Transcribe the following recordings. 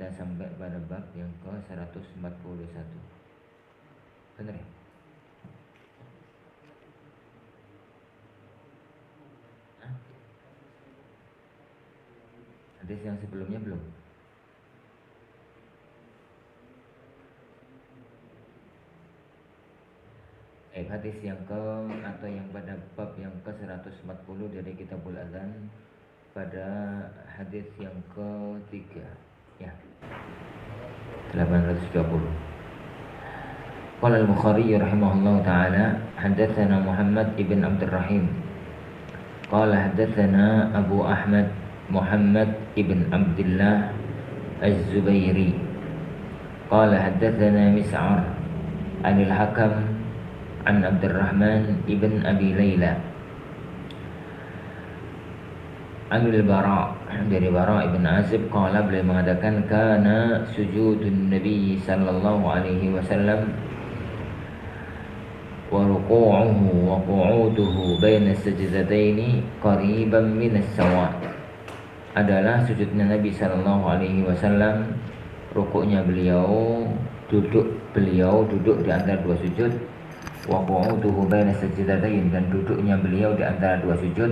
kita sampai pada bab yang ke 141. Benar ya? Hadis yang sebelumnya belum? Hadis yang atau yang pada bab yang ke 140 dari Kitabul Adzan, pada hadis yang ke-3 ya. 820. Qala al-Bukhari rahimahullah ta'ala haddatsana Muhammad ibn Abdurrahim qala haddatsana Abu Ahmad Muhammad ibn Abdullah Az-Zubairi qala haddatsana Mis'ar anil Hakam an Abdurrahman ibn Abi Layla anil Bara, dari Bara ibn Azib qala, beliau mengatakan kana sujudun Nabi sallallahu alaihi wasallam wa ruku'uhu wa qu'uduhu baina sajdataini qariban min as-sawa. Adalah sujudnya Nabi sallallahu alaihi wasallam, rukuknya beliau, duduk di antara dua sujud, wa qu'uduhu baina sajdatain, dan duduknya beliau di antara dua sujud,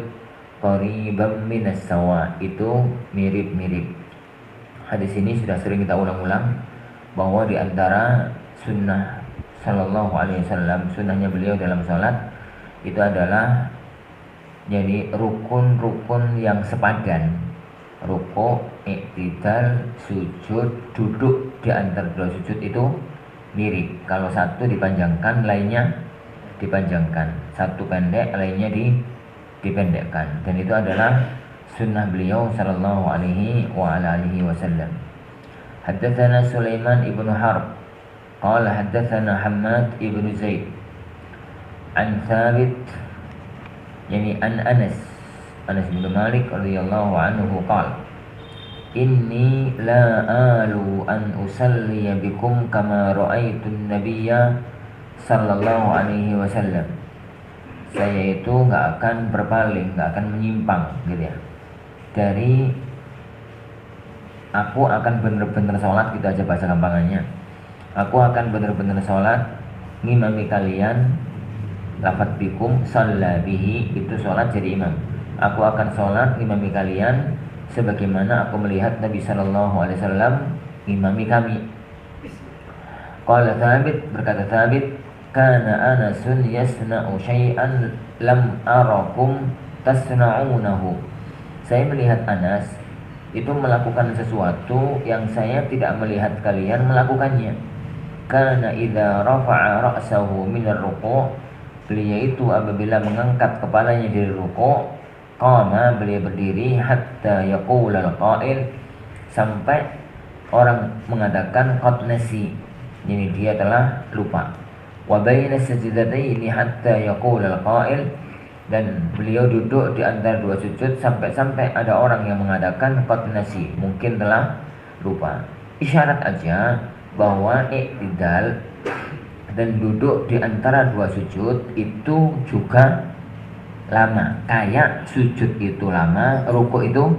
qariban minas sawa, itu mirip-mirip. Hadis ini sudah sering kita ulang-ulang bahwa di antara sunnah sallallahu alaihi wasallam, sunnahnya beliau dalam salat itu adalah jadi rukun-rukun yang sepadan. Rukuk, i'tidal, sujud, duduk di antara dua sujud itu mirip. Kalau satu dipanjangkan, lainnya dipanjangkan. Satu pendek, lainnya dipendekkan. Dan itu adalah sunnah beliau sallallahu alaihi wa ala alihi wasallam. Haddatsana Sulaiman ibnu Harb qala haddatsana Hammad ibnu Zaid an Thabit, yani an Anas bin Malik radhiyallahu anhu qala inni la alu an usalliya bikum kama ra'aitun nabiyya sallallahu alaihi wasallam. Saya itu nggak akan berpaling, nggak akan menyimpang gitu ya, dari aku akan benar-benar sholat, gitu aja bahasa gampangannya. Aku akan benar-benar sholat ngimami kalian, lafadz bikum, shalla bihi, itu sholat jadi imam. Aku akan sholat ngimami kalian sebagaimana aku melihat Nabi sallallahu alaihi wasallam ngimami kami. Qala Thabit, berkata Thabit, kana Anasun yasna'u syai'an lam arakum tasna'unahu. Saya melihat Anas itu melakukan sesuatu yang saya tidak melihat kalian melakukannya. Kana idza rafa'a ra'sahu minar ruku', beliau itu apabila mengangkat kepalanya dari ruku', qama, beliau berdiri, hatta yaqulal qa'il, sampai orang mengatakan qad nasi, jadi dia telah lupa. Wa baina sajdataini hatta yaqulal qa'il, dan beliau duduk di antara dua sujud sampai ada orang yang mengatakan qad nasi, mungkin telah lupa. Isyarat aja bahwa i'tidal dan duduk di antara dua sujud itu juga lama. Kayak sujud itu lama, rukuk itu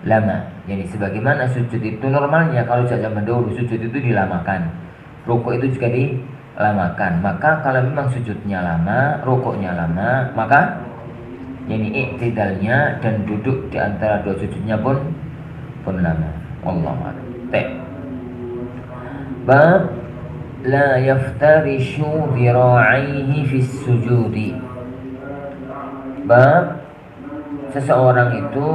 lama. Jadi sebagaimana sujud itu normalnya kalau zaman dahulu sujud itu dilamakan, rukuk itu juga dilamakan. Maka kalau memang sujudnya lama, rukuknya lama, maka jadi i'tidalnya dan duduk di antara dua sujudnya pun lama. Wallahu a'lam. Bab la yaftarishu dhira'ihi fis sujudi. Bab seseorang itu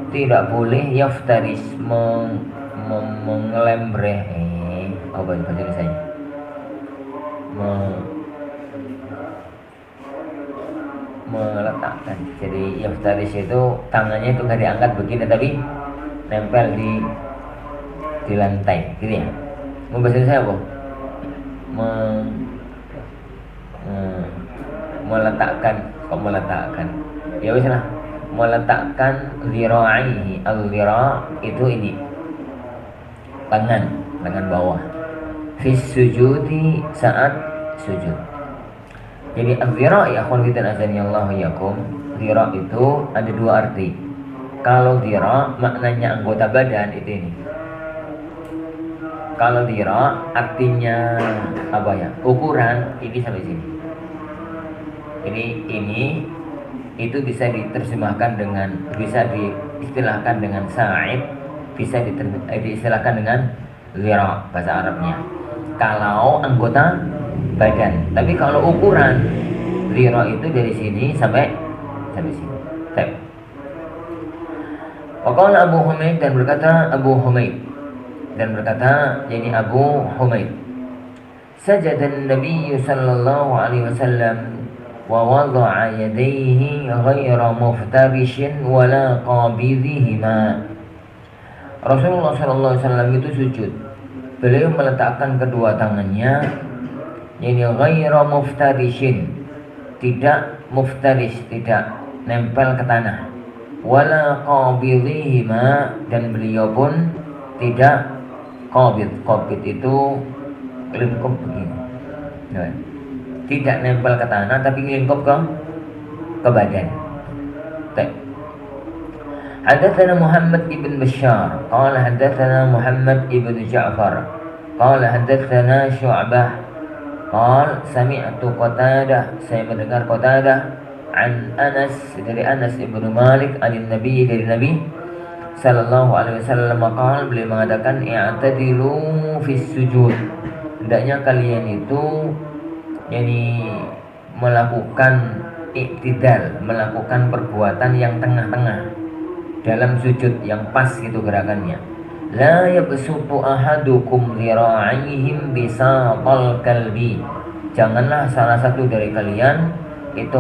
tidak boleh yaftaris, mengelembreh, apa itu bahasa Indonesia? Meletakkan. Jadi yaftaris itu tangannya itu nggak diangkat begini tapi nempel di lantai, gitu ya. Mau bahasa Indonesia apa? Meletakkan. Ya wis lah. Meletakkan dhira'ihi. Al-dhira' itu ini. Tangan bawah. Fis sujudi, saat sujud. Jadi al-dhira' ya akhwan fidan azanillahu yakum. Dhira' itu ada dua arti. Kalau dhira' maknanya anggota badan itu ini. Kalau dira artinya apa ya? Ukuran ini sampai sini. Ini itu bisa diterjemahkan dengan, bisa diistilahkan dengan sa'id, bisa diistilahkan dengan zira bahasa Arabnya. Kalau anggota badan, tapi kalau ukuran zira itu dari sini sampai sini. Waqala Abu Humaid, dan berkata Abu Humaid, yani Abu Humaid, sajadan Nabi sallallahu alaihi wasallam wa wada'a yadayhi ghaira muftarishin wala qabidhihima. Rasulullah sallallahu alaihi wasallam itu sujud. Beliau meletakkan kedua tangannya, yani ghaira muftarishin, tidak muftaris, tidak nempel ke tanah, wala qabidhihima, dan beliau pun tidak qabid. Qabid itu lingkup begini, ya. Tidak nempel ke tanah tapi lingkup ke badan. Hadatsana Muhammad ibn Bashar qala hadatsana Muhammad ibn Ja'far qala hadatsana Syu'bah qala sami'tu Qatadah, saya mendengar Qatadah, an Anas, dari Anas ibnu Malik, dari Nabi sallallahu alaihi wasallam qala, beliau mengatakan i'tadilu fis sujud, hendaknya kalian itu yani melakukan iktidal, melakukan perbuatan yang tengah-tengah dalam sujud, yang pas gitu gerakannya. La yabsutu ahadukum dhira'ihim bisaqal kalbi, janganlah salah satu dari kalian itu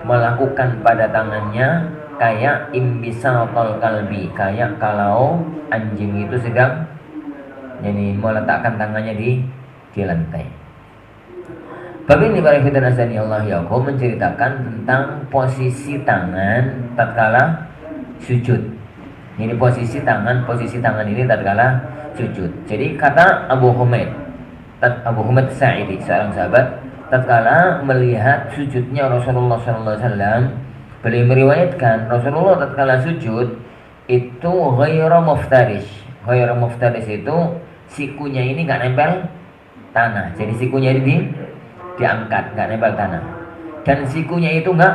melakukan pada tangannya kayak imbisaqal kalbi, kayak kalau anjing itu sedang jadi meletakkan tangannya di lantai. Bab ini para fitan azani Allah yakum menceritakan tentang posisi tangan tatkala sujud. Ini posisi tangan ini tatkala sujud. Jadi kata Abu Humaid Sa'idi, seorang sahabat, tatkala melihat sujudnya Rasulullah SAW, beliau meriwayatkan Rasulullah tatkala sujud itu ghairu muftarish. Ghairu muftarish itu sikunya ini nggak nempel tanah. Jadi sikunya ini diangkat, nggak nempel tanah, dan sikunya itu nggak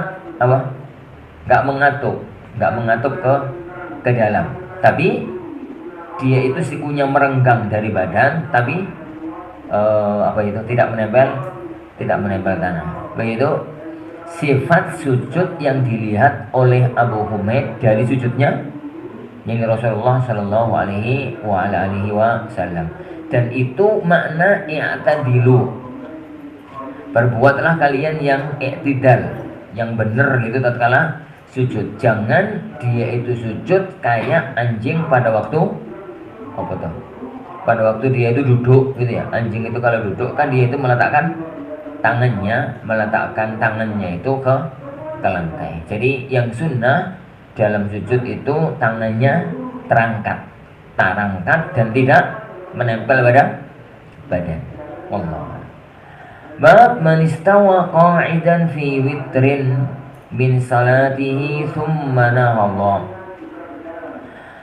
mengatup ke dalam, tapi dia itu sikunya merenggang dari badan, tapi tidak menempel tanah. Begitu sifat sujud yang dilihat oleh Abu Humaid dari sujudnya yang Rasulullah Shallallahu Alaihi Wasallam, dan itu makna i'tadilu, berbuatlah kalian yang i'tidal, yang benar gitu tatkala sujud. Jangan dia itu sujud kayak anjing pada waktu pada waktu dia itu duduk gitu ya. Anjing itu kalau duduk kan dia itu meletakkan tangannya itu ke lantai. Jadi yang sunnah dalam sujud itu tangannya terangkat dan tidak menempel pada badan. Wallah. Bab man istawa qa'idan fi witrin min salatihi thumma nahadha.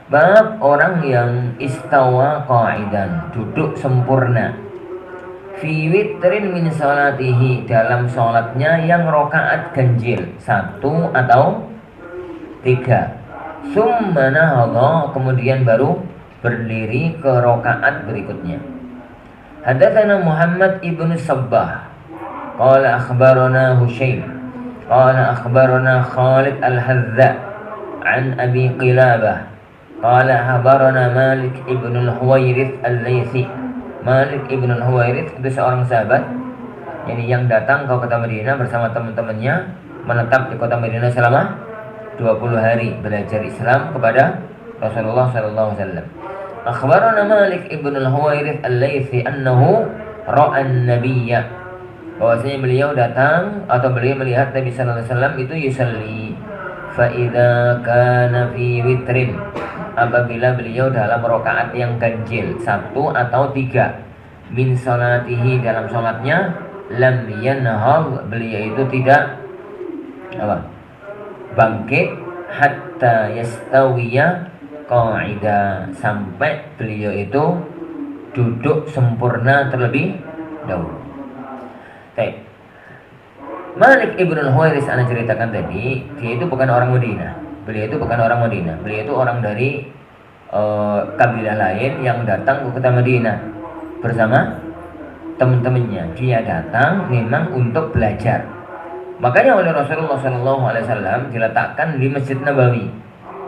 Bab orang yang istawa qa'idan, duduk sempurna, fi witrin min salatihi, dalam sholatnya yang rokaat ganjil, 1 atau 3. Thumma nahadha, kemudian baru berdiri ke rokaat berikutnya. Hadatsana Muhammad ibn Sabbah qala akhbarana Hushaym qala akhbarana Khalid al-Hadza an Abi Qilabah qala akhbarana Malik ibn al-Huwairith al-Laythi. Malik ibn al-Huwairith itu seorang sahabat yang datang ke kota Madinah bersama teman-temannya, menetap di kota Madinah selama 20 hari belajar Islam kepada Rasulullah sallallahu alaihi wasallam. Akhbarana Malik ibn al-Huwairith al-Laythi annahu ra'a an-nabiyya, bahwasanya beliau datang atau beliau melihat Nabi sallallahu alaihi wasallam itu yusalli fa idza kana fi witrin, apabila beliau dalam rakaat yang ganjil, 1 atau 3, min salatihi, dalam salatnya, lam yanhal, beliau itu tidak bangkit, hatta yastawiya, qa'ida, sampai beliau itu duduk sempurna terlebih dahulu. Baik. Malik ibn al-Huwairis ana ceritakan tadi, dia itu bukan orang Madinah. Beliau itu bukan orang Madinah. Beliau itu orang dari kabilah lain yang datang ke kota Madinah bersama teman-temannya. Dia datang memang untuk belajar. Makanya oleh Rasulullah SAW diletakkan di Masjid Nabawi.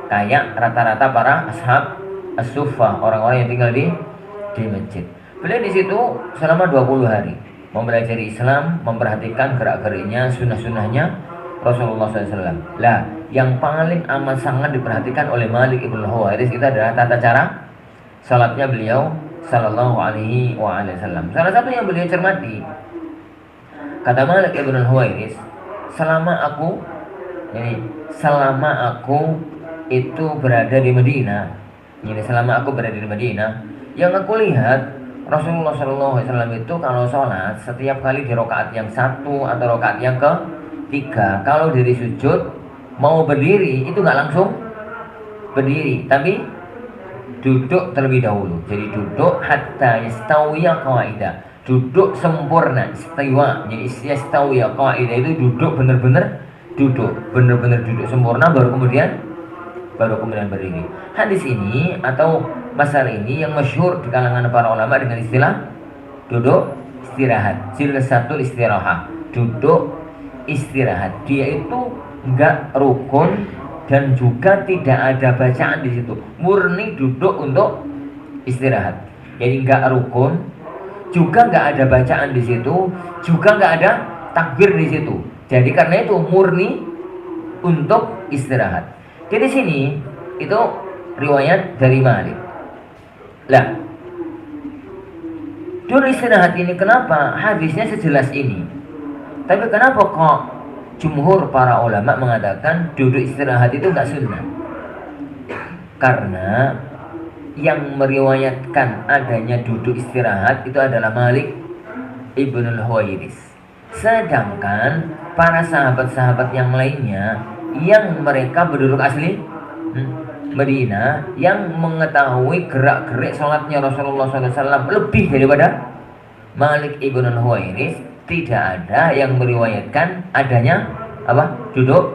Kayak rata-rata para ashab as-suffah, orang-orang yang tinggal di masjid. Beliau di situ selama 20 hari mempelajari Islam, memperhatikan gerak-geriknya, sunnah-sunnahnya Rasulullah SAW. Lah, yang paling amat sangat diperhatikan oleh Malik ibn Huwairis itu adalah tata cara salatnya beliau Sallallahu Alaihi Wasallam. Salah satu yang beliau cermati, kata Malik ibn Huwairis, selama aku itu berada di Madinah, selama aku berada di Madinah, yang aku lihat Rasulullah SAW itu kalau sholat setiap kali di rokaat yang satu atau rokaat yang ketiga, kalau dari sujud mau berdiri itu nggak langsung berdiri, tapi duduk terlebih dahulu. Jadi duduk hatta yastawiya qaida, duduk sempurna, istiwa. Jadi yastawiya qaida itu duduk benar-benar duduk sempurna, baru kemudian berdiri. Hadis ini atau masalah ini yang masyhur di kalangan para ulama dengan istilah duduk istirahat, jilsatul istirahah, duduk istirahat. Dia itu enggak rukun dan juga tidak ada bacaan di situ, murni duduk untuk istirahat. Jadi enggak rukun, juga enggak ada bacaan di situ, juga enggak ada takbir di situ. Jadi karena itu murni untuk istirahat. Jadi sini itu riwayat dari Malik. Lah, duduk istirahat ini kenapa hadisnya sejelas ini? Tapi kenapa kok jumhur para ulama mengatakan duduk istirahat itu enggak sunnah? Karena yang meriwayatkan adanya duduk istirahat itu adalah Malik ibn al-Huwairis. Sedangkan para sahabat-sahabat yang lainnya yang mereka berduduk asli Madinah, yang mengetahui gerak-gerik sholatnya Rasulullah SAW lebih daripada Malik ibn al-Huwairis, tidak ada yang meriwayatkan adanya duduk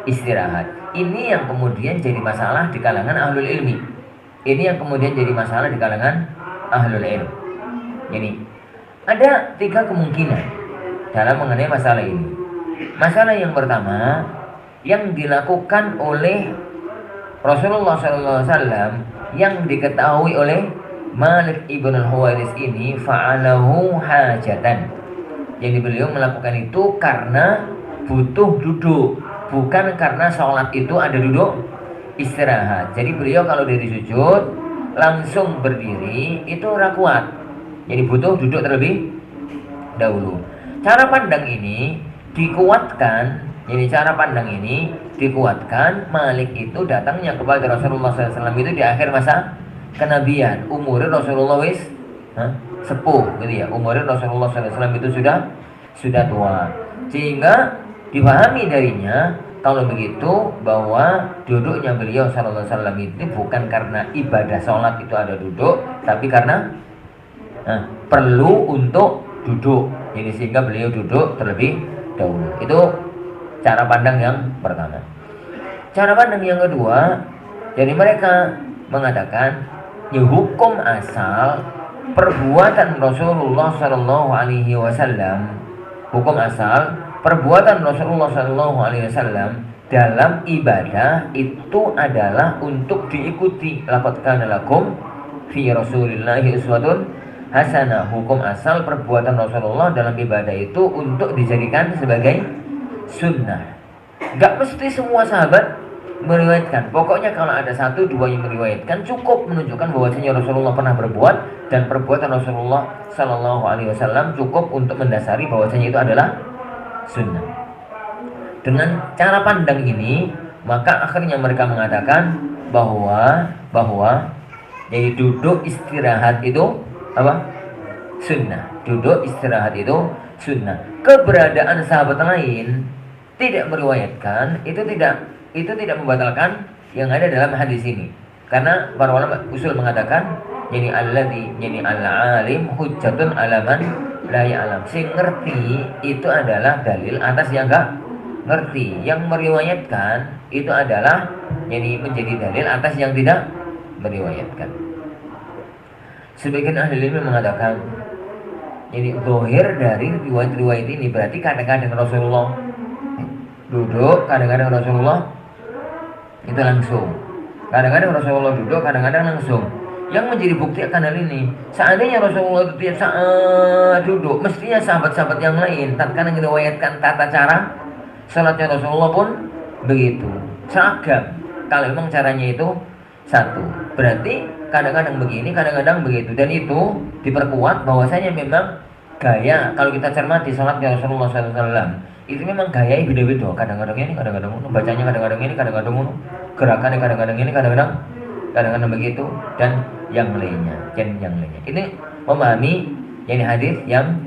istirahat. Ini yang kemudian jadi masalah di kalangan ahlul ilmi. Ini yang kemudian jadi masalah di kalangan ahlul ilmi. Jadi ada 3 kemungkinan dalam mengenai masalah ini. Masalah yang pertama, yang dilakukan oleh Rasulullah SAW yang diketahui oleh Malik ibn al-Huwairis ini fa'alahu hajatan. Jadi beliau melakukan itu karena butuh duduk, bukan karena sholat itu ada duduk istirahat. Jadi beliau kalau dari sujud langsung berdiri itu ora kuat. Jadi butuh duduk terlebih dahulu. Cara pandang ini dikuatkan. Jadi cara pandang ini dikuatkan. Malik itu datangnya kepada Rasulullah SAW itu di akhir masa kenabian. Umurnya Rasulullah sepuh gitu ya. Umurnya Rasulullah SAW itu sudah tua. Sehingga dipahami darinya kalau begitu bahwa duduknya beliau SAW itu bukan karena ibadah sholat itu ada duduk, tapi karena perlu untuk duduk. Jadi sehingga beliau duduk terlebih dahulu. Itu cara pandang yang pertama. Cara pandang yang kedua, jadi mereka mengatakan ya hukum asal perbuatan Rasulullah Shallallahu Alaihi Wasallam, hukum asal perbuatan Rasulullah Shallallahu Alaihi Wasallam dalam ibadah itu adalah untuk diikuti. Laqad kana lakum fi Rasulillahi uswatun hasanah. Hukum asal perbuatan Rasulullah dalam ibadah itu untuk dijadikan sebagai sunnah. Gak mesti semua sahabat meriwayatkan. Pokoknya kalau ada 1-2 yang meriwayatkan cukup menunjukkan bahwasanya Rasulullah pernah berbuat, dan perbuatan Rasulullah Sallallahu Alaihi Wasallam cukup untuk mendasari bahwasanya itu adalah sunnah. Dengan cara pandang ini, maka akhirnya mereka mengatakan bahwa jadi duduk istirahat itu sunnah. Duduk istirahat itu sunnah. Keberadaan sahabat lain tidak meriwayatkan itu tidak membatalkan yang ada dalam hadis ini. Karena para ulama usul mengatakan jadi alladzi jadi al-alim hujjatun alaman la ya'lam. Sing ngerti itu adalah dalil atas yang enggak ngerti. Yang meriwayatkan itu adalah jadi menjadi dalil atas yang tidak meriwayatkan. Sebagian ahli ilmu mengatakan jadi zahir dari riwayat-riwayat ini berarti kadang-kadang Rasulullah duduk, kadang-kadang Rasulullah itu langsung. Kadang-kadang Rasulullah duduk, kadang-kadang langsung. Yang menjadi bukti akan hal ini, seandainya Rasulullah itu tiap saat duduk, mestinya sahabat-sahabat yang lain tatkala meriwayatkan tata cara salatnya Rasulullah pun begitu, seragam. Kalau memang caranya itu satu, berarti kadang-kadang begini, kadang-kadang begitu, dan itu diperkuat bahwasanya memang gaya kalau kita cermati salatnya Rasulullah SAW itu memang gaya beda-beda. Kadang-kadang ini, kadang-kadang ini, bacanya kadang-kadang ini, kadang-kadang ini, gerakannya kadang-kadang ini, kadang-kadang begitu, dan yang lainnya. Ini memahami ini hadis yang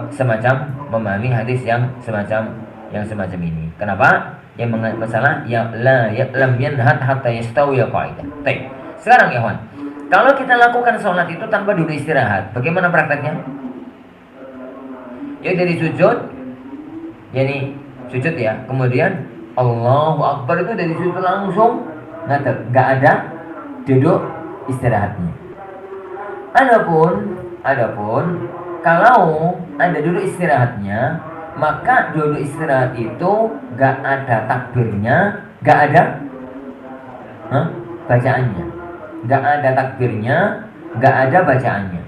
semacam memahami hadis yang semacam ini. Kenapa? Yang masalah ya la lam yanhat hatta yastawi qaidah. Baik. Sekarang ya kawan, kalau kita lakukan sholat itu tanpa duduk istirahat, bagaimana prakteknya? Ya dari sujud, jadi sujud ya, kemudian Allahu Akbar itu dari sujud langsung ngadeg, nggak ada duduk istirahatnya. Adapun kalau ada duduk istirahatnya, maka duduk istirahat itu nggak ada takbirnya, nggak ada bacaannya, nggak ada takbirnya, nggak ada bacaannya.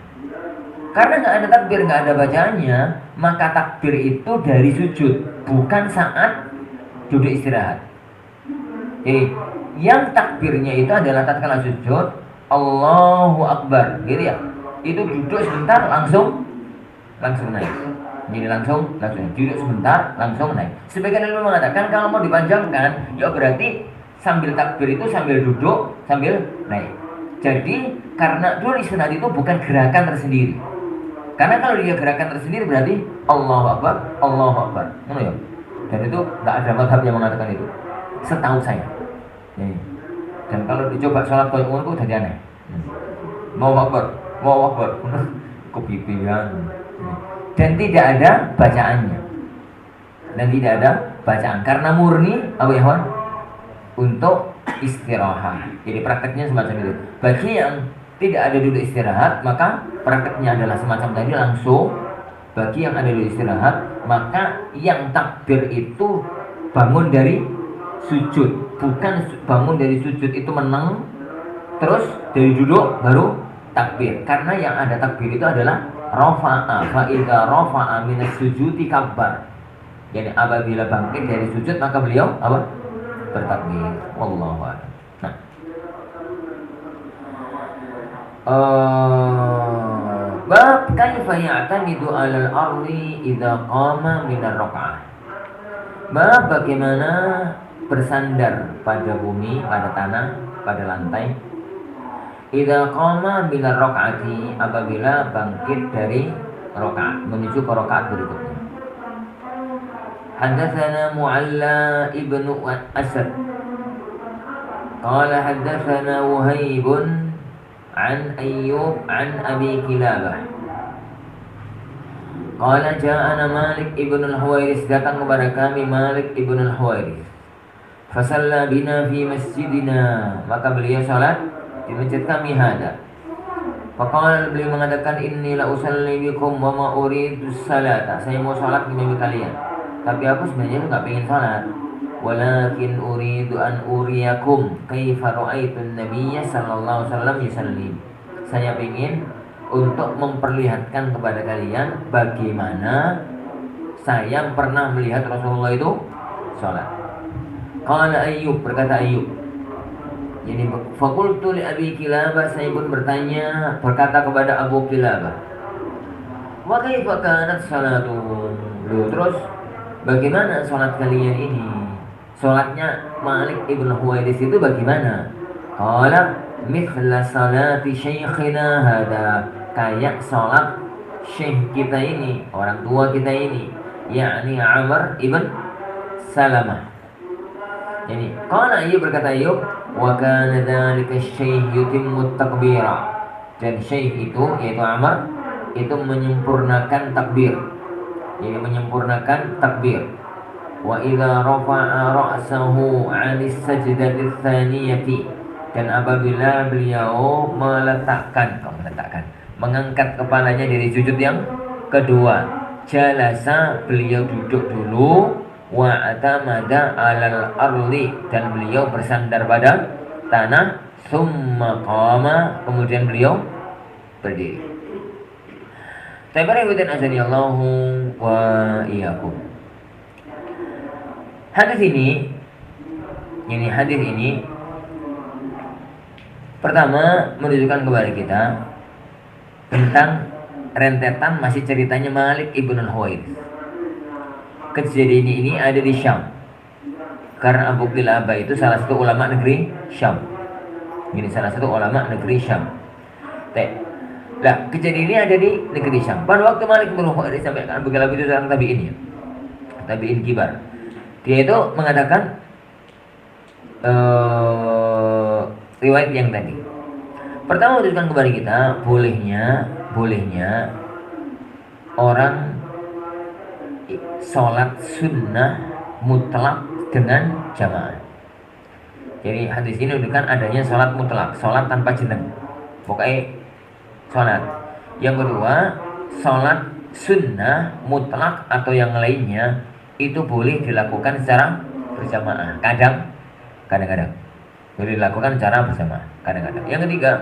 Karena nggak ada takbir, nggak ada bacaannya, maka takbir itu dari sujud, bukan saat duduk istirahat. Jadi yang takbirnya itu adalah tatkala sujud, Allahu Akbar, gitu ya. Itu duduk sebentar langsung naik. Jadi langsung duduk sebentar langsung naik. Sebagian ilmu mengatakan kalau mau dipanjangkan, ya berarti sambil takbir itu sambil duduk sambil naik. Jadi karena duduk istirahat itu bukan gerakan tersendiri. Karena kalau dia gerakan tersendiri berarti Allahu Akbar, Allahu Akbar. Ya? Dan itu nggak ada mazhab yang mengatakan itu, setahu saya. Ini. Dan kalau dicoba sholat kayak ngono itu jadi aneh. Allahu Akbar, Allahu Akbar, kepipian. Dan tidak ada bacaannya. Karena murni apa ya, Wan? Untuk istirahat. Jadi prakteknya semacam itu. Bagi yang tidak ada duduk istirahat, maka prakteknya adalah semacam tadi langsung. Bagi yang ada duduk istirahat, maka yang takbir itu bangun dari sujud, bukan bangun dari sujud itu menang, terus dari duduk baru takbir. Karena yang ada takbir itu adalah rafa'a, fa idza rafa'a minas sujudi kabbar. Jadi apabila bangkit dari sujud maka beliau apa? Bertakbir. Wallahu a'lam. Nah, bab kaifa ya'tamidu 'alal ardi idza qama min ar-rak'ah. Bab bagaimana bersandar pada bumi, pada tanah, pada lantai. Idza qama min ar-rak'ati, apabila bangkit dari rakaat menuju ke rakaat berikutnya. Haddatsana Mu'alla ibnu Asad qala haddatsana Wuhaib an Ayyub an Abi Kilabah qala ja'ana Malik ibn al-Huwairis, datang kepada kami Malik ibn al-Huwairis, fasalla bina fi masjidina, maka beliau salat di masjid kami hada. Faqala, beliau mengatakan inni la usalli bikum wa ma uridu salata, saya mau salat dengan kalian tapi aku sebenarnya enggak pengen salat. Walakin uridu an uriyakum kaifa ra'aitun nabiyya sallallahu alaihi wasallam yusalli, saya ingin untuk memperlihatkan kepada kalian bagaimana saya pernah melihat Rasulullah itu salat. Qala Ayyub, berkata Ayyub, jadi fakultu li Abi Kilabah, saya pun berkata kepada Abu Kilabah, wa kaifa kanat salatuhum, terus bagaimana salat kalian ini? Salatnya Malik ibn Huwairis itu bagaimana? Qala mithla salati syekhina hada, kayak salat syekh kita ini, orang tua kita ini, yakni Amr ibn Salamah. Jadi qala Ayyub, berkata Ayyub, Wa kana dzalika syekh yutimmu takbira. Dan syekh itu yaitu Amr itu menyempurnakan takbir. Ini menyempurnakan takbir. Wa idza rafa'a ra'sahu 'anis sajdati tsaniyati, dan apabila beliau mengangkat kepalanya dari sujud yang kedua, jalasa, beliau duduk dulu, wa atamada 'alal ardi, dan beliau bersandar pada tanah, summa qama, kemudian beliau berdiri. Tabarakallahi azanillahu wa iyyakum. Hadis ini pertama menunjukkan kepada kita tentang rentetan masih ceritanya Malik ibn al-Huwairis. Kejadian ini ada di Syam, karena Abu Qilabah itu salah satu ulama negeri Syam. Nah, kejadian ini ada di negeri Syam. Pada waktu Malik bin Huwairis sampaikan, Abu Qilabah itu seorang tabi'in kibar. Dia itu mengatakan riwayat yang tadi. Pertama menunjukkan kepada kita bolehnya orang sholat sunnah mutlak dengan jamaah. Jadi hadis ini menunjukkan adanya sholat mutlak, sholat tanpa jeneng, pokoknya sholat. Yang kedua, sholat sunnah mutlak atau yang lainnya itu boleh dilakukan secara berjamaah. Kadang-kadang boleh dilakukan secara bersama. Kadang-kadang. Yang ketiga,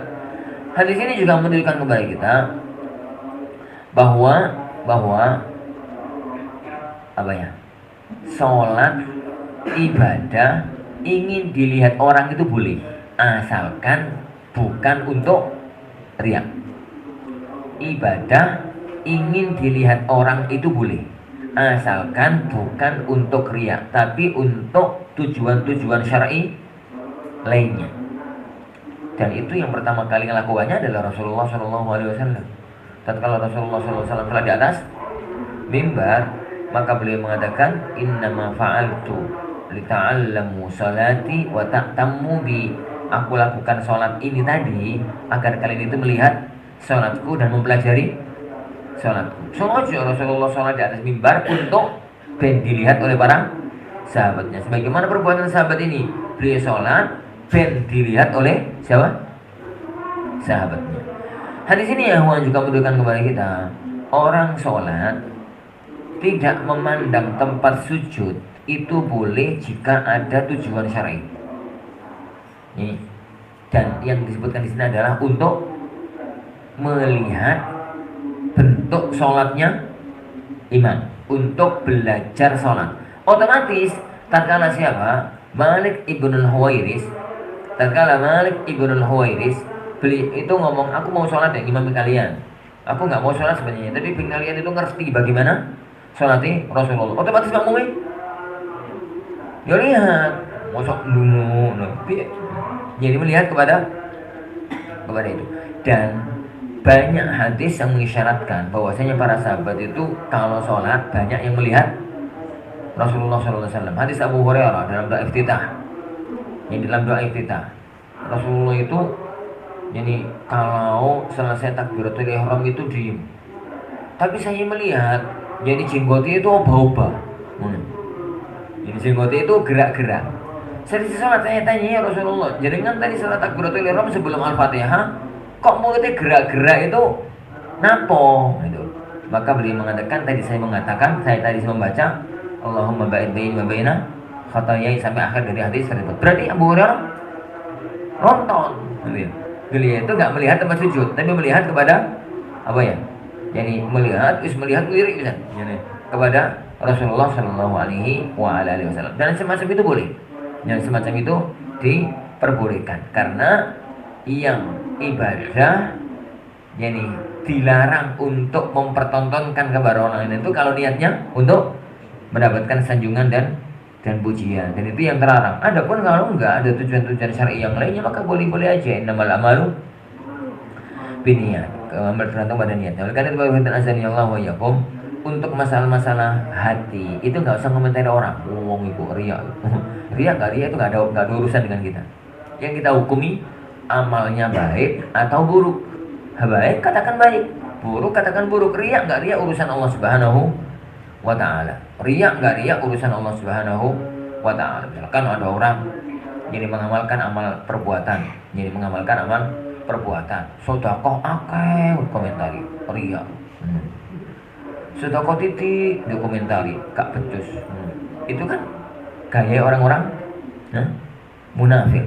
hadis ini juga menunjukkan kepada kita bahwa sholat ibadah ingin dilihat orang itu boleh, asalkan bukan untuk riya. Ibadah ingin dilihat orang itu boleh, asalkan bukan untuk riya, tapi untuk tujuan-tujuan syar'i lainnya. Dan itu yang pertama kali melakukannya adalah Rasulullah SAW. Tatkala Rasulullah SAW telah di atas mimbar, maka beliau mengatakan, innama fa'altu lita'allamu salati wa ta'tammu bi. Aku lakukan sholat ini tadi agar kalian itu melihat sholatku dan mempelajari sholatku. Sengaja Rasulullah sholat di atas mimbar untuk dilihat oleh para sahabatnya. Sebagaimana perbuatan sahabat ini, beliau sholat dilihat oleh siapa? Sahabatnya. Hadis ini yang juga menunjukkan kepada kita, orang sholat tidak memandang tempat sujud itu boleh jika ada tujuan syar'i. Ini, dan yang disebutkan di sini adalah untuk melihat bentuk sholatnya imam, untuk belajar sholat. Otomatis tatkala siapa? Malik ibn al-Huwairis. Tatkala Malik ibn al-Huwairis beli itu ngomong, aku mau sholat yang imam kalian. Aku nggak mau sholat sebenarnya, tapi kalian itu ngerti bagaimana sholatnya Rasulullah. Otomatis makmumnya ya lihat, mosok dulu, jadi melihat kepada itu. Dan banyak hadis yang mengisyaratkan bahwasanya para sahabat itu kalau sholat banyak yang melihat Rasulullah SAW. Hadis Abu Hurairah dalam doa iftitah, Rasulullah itu jadi kalau selesai takbiratul ihram itu diem, tapi saya melihat jadi jenggotnya itu ubah-ubah. Jadi jenggotnya itu gerak-gerak. Setelah sholat saya tanya, ya Rasulullah, jenengan tadi sholat takbiratul ihram sebelum Al-Fatihah kok mulutnya gerak-gerak itu napo gitu. Maka beliau mengatakan, saya tadi membaca Allahumma ba'id baini wa baina khatayai sampai akhir dari hadis tersebut. Berarti Abu Hurairah nonton. Beliau itu enggak melihat tempat sujud, tapi melihat kepada apa ya? Yani melihat lirik bisa. Yani kepada Rasulullah Shallallahu Alaihi Wasallam. Dan semacam itu boleh. Yang semacam itu diperbolehkan karena yang ibadah yani dilarang untuk mempertontonkan kepada orang lain itu kalau niatnya untuk mendapatkan sanjungan dan pujian, dan itu yang terlarang. Adapun kalau enggak ada tujuan-tujuan syar'i yang lainnya maka boleh-boleh aja. Innamal a'malu binniyat, amal tergantung pada niat. Oleh karena itu azani Allah wa iyyakum, untuk masalah-masalah hati itu enggak usah komentari orang. Wong iku riya. Riya itu enggak ada urusan dengan kita. yang kita hukumi amalnya baik atau buruk. Baik katakan baik, buruk katakan buruk. Riya nggak riya urusan Allah Subhanahu wa taala. Riya nggak riya urusan Allah Subhanahu wa taala. Misalkan ada orang jadi mengamalkan amal perbuatan, sedekah akeh komentari riya. Sedekah titik dokumentari kak becus. Itu kan gaya orang-orang munafik.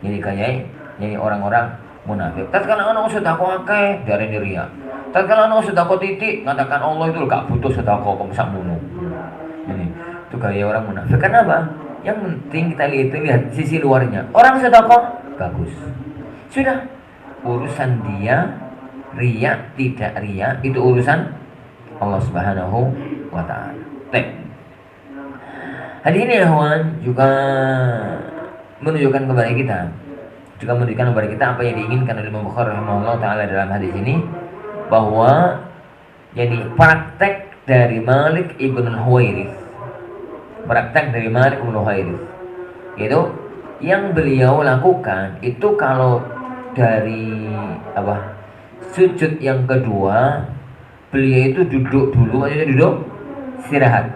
Jadi orang-orang munafik. Tatkala ana sedekah akeh dari riya. Tatkala ana sedekah titik ngatakan Allah itu gak butuh sedekah kok sak ngono. Jadi itu gaya orang munafik. Kenapa? Yang penting kita lihat sisi luarnya. Orang sedekah bagus. Sudah urusan dia riya tidak riya itu urusan Allah Subhanahu wa taala. Hadirin ya kawan, juga menunjukkan kepada kita apa yang diinginkan oleh Imam Bukhari rahimahullah taala dalam hadis ini, bahwa jadi praktek dari Malik ibn Huwairits, yaitu yang beliau lakukan itu kalau dari sujud yang kedua beliau itu duduk dulu, maksudnya duduk istirahat.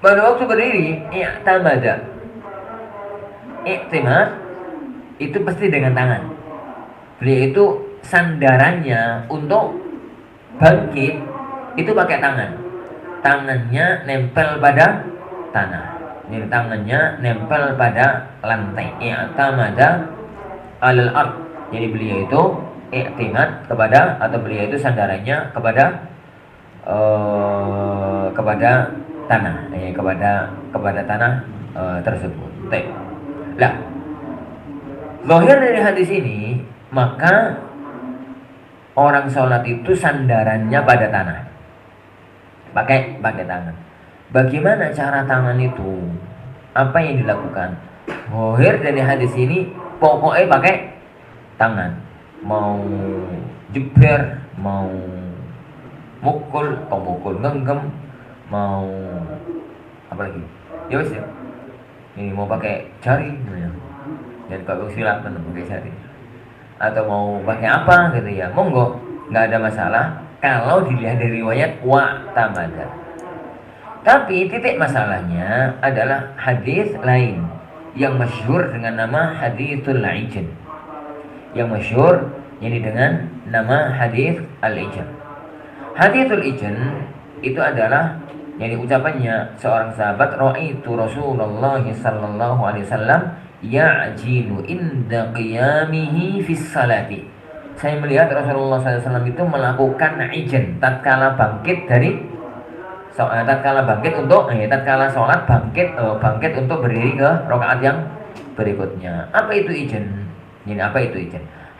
Pada waktu berdiri, i'timad itu pasti dengan tangan. Beliau itu sandarannya untuk bangkit itu pakai tangan. Tangannya nempel pada tanah. Jadi tangannya nempel pada lantai. I'tamada alal ard. Jadi beliau itu i'timad kepada, atau beliau itu sandarannya kepada tanah, kepada tanah tersebut. Lah, zahir dari hadis ini, maka orang sholat itu sandarannya pada tanah, pakai tangan. Bagaimana cara tangan itu? Apa yang dilakukan? Zahir dari hadis ini, pokoknya pakai tangan. Mau jeber, mau mukul, genggam, mau apa lagi? Ya wes ya. Ini mau pakai jari, dan kalau silat pakai jari. Atau mau pakai apa gitu ya, monggo, nggak ada masalah kalau dilihat dari riwayat wa tamada. Tapi titik masalahnya adalah hadis lain yang masyhur dengan nama haditsul ijn. Yang masyhur ini dengan nama hadis al-ijn. Haditsul ijn itu adalah yang ucapannya seorang sahabat, ra'aitu Rasulullah sallallahu alaihi wasallam ya'jilu inda qiyamihi fis salati. Saya melihat Rasulullah SAW itu melakukan ijn tatkala bangkit sholat, bangkit untuk berdiri ke rakaat yang berikutnya. Apa itu ijn?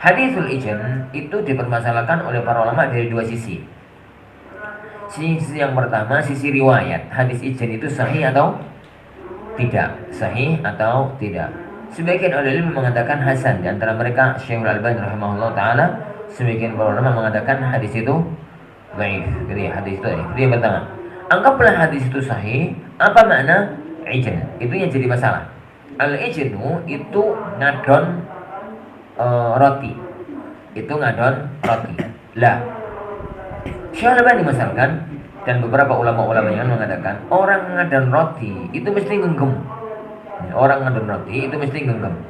Haditsul ijn itu dipermasalahkan oleh para ulama dari dua sisi. Sisi yang pertama, sisi riwayat. Hadis ijn itu sahih atau tidak? Sebagian ulama mengatakan hasan, di antara mereka Syekhul Albani rahimahullah taala. Sebagian para ulama mengatakan hadis itu dhaif. Jadi hadis itu dhaif. Itu yang pertama. Anggaplah hadis itu sahih, apa makna ijn? Itu yang jadi masalah. Al-ijnu itu ngadon roti. Lah, Syekh Albani misalkan, dan beberapa ulama-ulama yang mengatakan orang ngadon roti itu mesti genggam.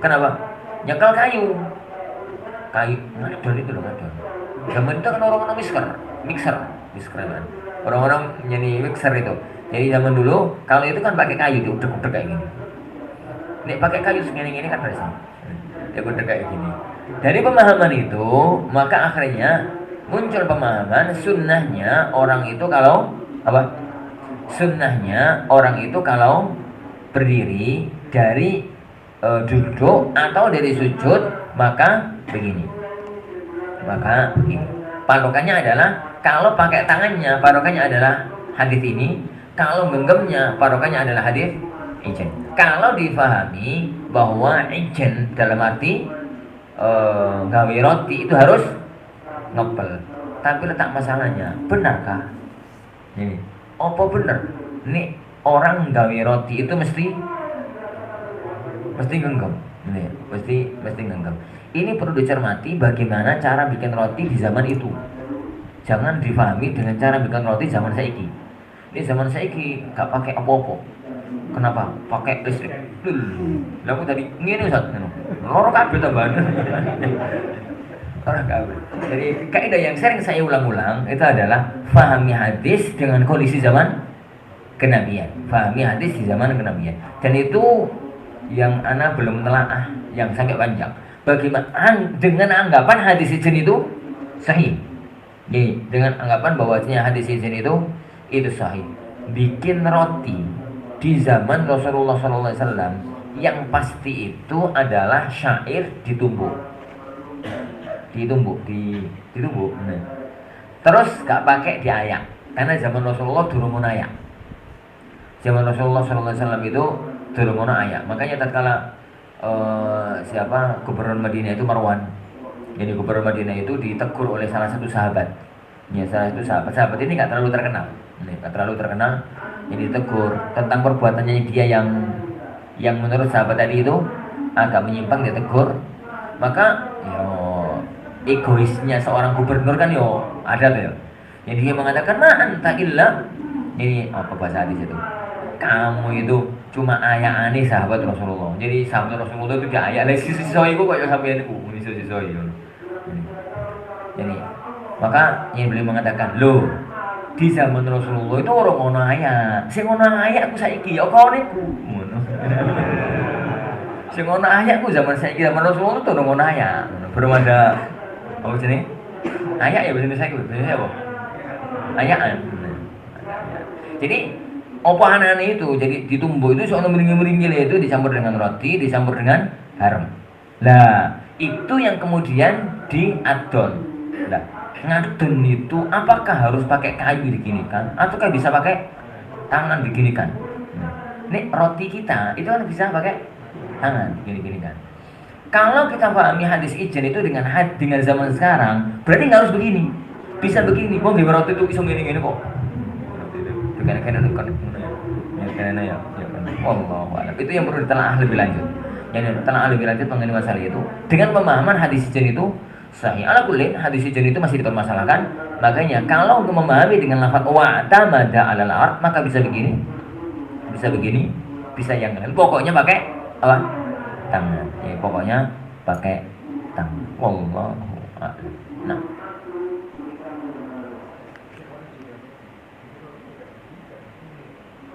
Kenapa? Nyakal kayu ngadon itu loh, ngadon. Zaman itu kan orang-orang mixer kan. Orang-orang nyanyi mixer itu. Jadi zaman dulu kalau itu kan pakai kayu, diudek-udek kayak gini. Nek pakai kayu segini-gini kan harusnya. Diudek kayak gini. Dari pemahaman itu, maka akhirnya muncul pemahaman sunnahnya orang itu kalau berdiri dari duduk atau dari sujud maka begini. Patokannya adalah kalau pakai tangannya, patokannya adalah hadis ini. Kalau genggamnya, patokannya adalah hadis ijn. Kalau difahami bahwa ijn dalam arti gawe roti itu harus ngepel. Tapi letak masalahnya, benarkah? Ini, apa benar? Ini orang gawe roti itu mesti Mesti genggam. Ini ya, mesti genggam. Ini perlu dicermati bagaimana cara bikin roti di zaman itu. Jangan difahami dengan cara bikin roti zaman saiki. Ini zaman saiki gak pakai apa-apa. Kenapa? Pakai listrik. Lalu tadi ngene Ustaz, ngono. Loro kabeh tambahan. Orang kabeh. Jadi kaidah yang sering saya ulang-ulang itu adalah fahami hadis dengan kondisi zaman kenabian. Fahami hadis di zaman kenabian. Dan itu yang ana belum telaah yang sangat panjang. Bagaimana dengan anggapan hadis izin itu sahih. Jadi dengan anggapan bahwasanya hadis izin itu sahih. Bikin roti di zaman Rasulullah SAW yang pasti itu adalah syair ditumbuk. Nah. Terus gak pakai diayak karena zaman Rasulullah durung ngono ayak. Zaman Rasulullah SAW itu durung ngono ayak. Makanya tatkala gubernur Madinah itu Marwan. Jadi gubernur Madinah itu ditegur oleh salah satu sahabat. Ya, salah satu sahabat ini nggak terlalu terkenal. Jadi ditegur tentang perbuatannya dia yang menurut sahabat tadi itu agak menyimpang, ditegur. Maka egoisnya seorang gubernur kan ada tuh ya. Jadi dia mengatakan anta illa, ini apa bahasa hadis itu? Kamu itu cuma ayah sahabat Rasulullah. Jadi sahabat Rasulullah itu gak ayah. Sisi iku kok sampeyan iku, sisi Jadi maka yang beliau mengatakan, "Loh, di zaman Rasulullah itu orang ngono ayah. Sing ngono ayah aku saiki ya kok niku." Ngono. Sing ngono ayah aku zaman saiki zaman Rasulullah itu orang ngono ayah. Belum ada apa sini? Ayah ya bahasa saya apa? Ayaan. Jadi apa anane itu jadi ditumbuk itu soal meringil-meringil itu dicampur dengan roti, dicampur dengan garam. Lah, itu yang kemudian diadon. Lah, ngadon itu apakah harus pakai kayu diginikan ataukah bisa pakai tangan diginikan? Ini roti kita itu kan bisa pakai tangan gini-ginikan. Kalau kita pahami hadis ijen itu dengan zaman sekarang, berarti nggak harus begini. Bisa begini. Wong nggih roti itu iso ngene-ngene kok. Kene-kene kan. Ya. Wallahu a'lam. Itu yang perlu ditelaah lebih lanjut. Yang ditelaah lebih lanjut mengenai masalah itu. Dengan pemahaman hadis ijen itu sahih. Ala kulli hadis ijen itu masih dipermasalahkan. Makanya kalau memahami dengan lafaz wa'tamada 'alal ard, maka bisa begini. Bisa yang lain. Pokoknya pakai apa? Tangan. Ya, pokoknya pakai tangan. Wallahu a'lam. Nah.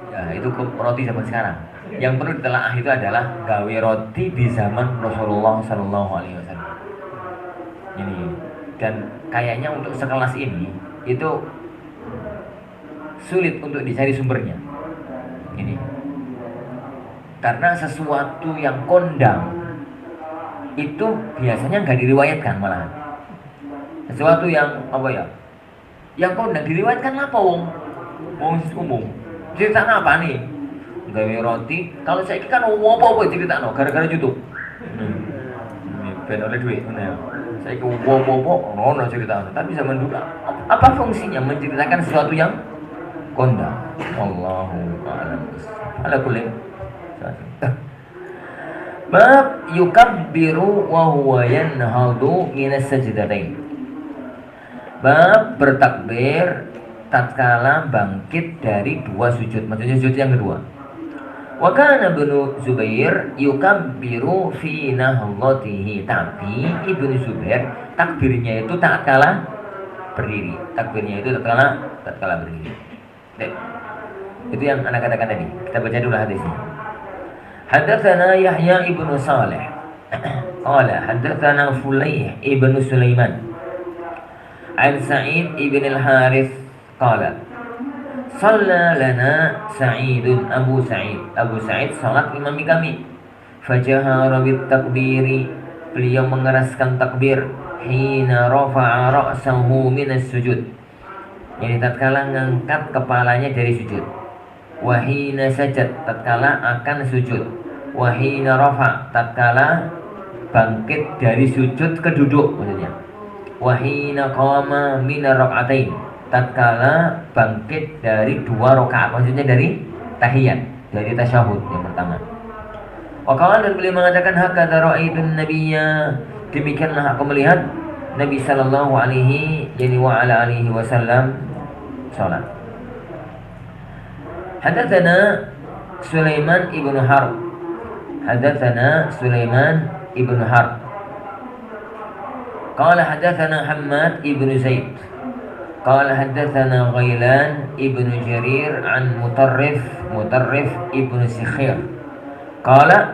Ya, itu roti zaman sekarang. Yang perlu ditelaah itu adalah gawe roti di zaman Rasulullah Sallallahu Alaihi Wasallam. Ini dan kayaknya untuk sekelas ini itu sulit untuk dicari sumbernya. Ini karena sesuatu yang kondang itu biasanya nggak diriwayatkan malahan. Sesuatu yang apa ya? Yang kondang diriwayatkan apa wong umum. Cerita apa nih? Gawe roti. Kalau saya kan apa cerita gara-gara YouTube. Ben oleh duit, saya ke apa cerita. Tapi zaman dulu apa fungsinya menceritakan sesuatu yang kondang? Allahu a'lam. Ala kulli. Bab yukabbiru wa huwa yanhadu minas sajdatain. Bab bertakbir tatkala bangkit dari dua sujud, maksudnya sujud yang kedua. Wa kana Ibnu Zubair yukabbiru fi nahdatihi, tapi Ibnu Zubair takbirnya itu tatkala berdiri. Tatkala berdiri. Itu yang anak katakan tadi. Kita baca dulu hadisnya. Haddatsana Yahya ibnu Salih. Qala haddatsana Fulayh ibnu Sulaiman. An Sa'id ibn al-Harith qala Shalla lana Sa'idun Abu Sa'id salat imami kami. Fajahara bit takbiri, beliau mengeraskan takbir. Hina rafa'a ra'sahu minas sujud, yani tatkala ngangkat kepalanya dari sujud. Wahina sajad, tatkala akan sujud. Wahina rafa, tatkala bangkit dari sujud ke duduk maksudnya. Wahina qama minar rak'atain, tatkala bangkit dari dua rakaat, maksudnya dari tahiyat, dari tasyahud yang pertama. Waqala, dan beliau mengatakan, hakadha ra'aitun nabiyya, demikianlah aku melihat Nabi sallallahu alaihi wa ala alihi wasallam salat. Hadatsana Sulaiman ibnu Harb. Hadatsana Sulaiman ibnu Harb. Qala hadatsana Hammad ibnu Zaid. Qala hadatsana Ghailan ibnu Jarir an Mutarrif ibnu Sikhir. Qala